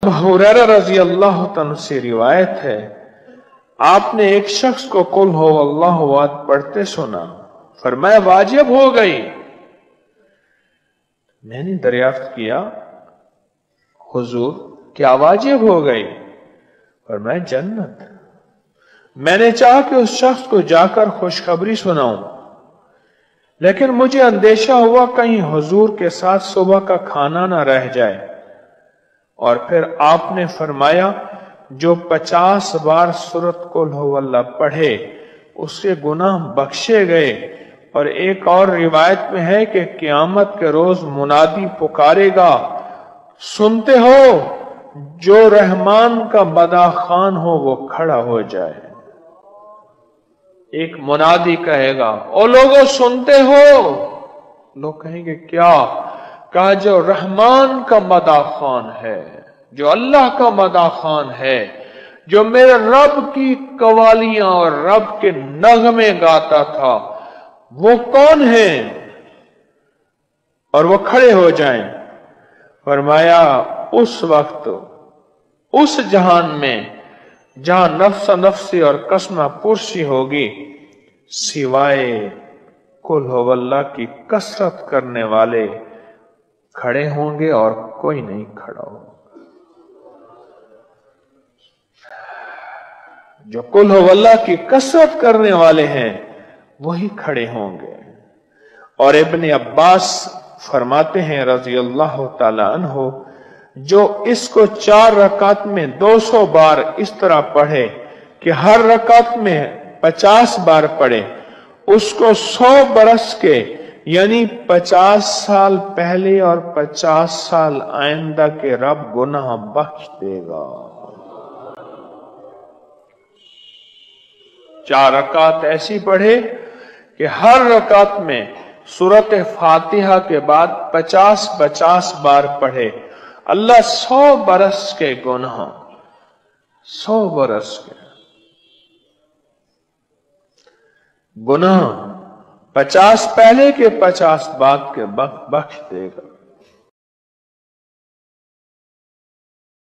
अबू हुरैरा रजी अल्लाह तआला से रिवायत है, आपने एक शख्स को कुल हो अल्लाहु अहद पढ़ते सुना, फरमाया वाजिब हो गई। मैंने दरियाफ्त किया, हुजूर क्या वाजिब हो गई? फरमाया जन्नत। मैंने चाहा कि उस शख्स को जाकर खुशखबरी सुनाऊं, लेकिन मुझे अंदेशा हुआ कहीं हुजूर के साथ सुबह का खाना ना रह जाए। और फिर आपने फरमाया जो 50 बार सूरत कुल हुवल्लाह पढ़े उसके गुनाह बख्शे गए। और एक और रिवायत में है कि क़यामत के रोज मुनादी पुकारेगा, सुनते हो, जो रहमान का बदाखान हो वो खड़ा हो जाए। एक मुनादी कहेगा, ओ लोगों सुनते हो? लोग कहेंगे क्या? कहा जो रहमान का मदाखान है, जो अल्लाह का मदाखान है, जो मेरे रब की कवालियां और रब के नगमे गाता था, वो कौन है? और वो खड़े हो जाएं। फरमाया उस वक्त उस जहान में जहां नफ्स नफ्सी और कसमा पुरसी होगी, सिवाय कुल हुवल्लाह की कसरत करने वाले खड़े होंगे और कोई नहीं खड़ा होगा। जो कुल हुवल्लाह की कसरत करने वाले हैं वही खड़े होंगे। और इब्ने अब्बास फरमाते हैं रजी अल्लाह तआला अन्हु, जो इसको 4 रकात में 200 बार इस तरह पढ़े कि हर रकात में 50 बार पढ़े, उसको 100 बरस के यानी 50 साल पहले और 50 साल आइंदा के रब गुनाह बख्श देगा। 4 रकात ऐसी पढ़े कि हर रकात में सूरत फातिहा के बाद 50-50 बार पढ़े, अल्लाह 100 बरस के गुनाह, 100 बरस के गुनाह 50 पहले के 50 बाद के बख्श देगा।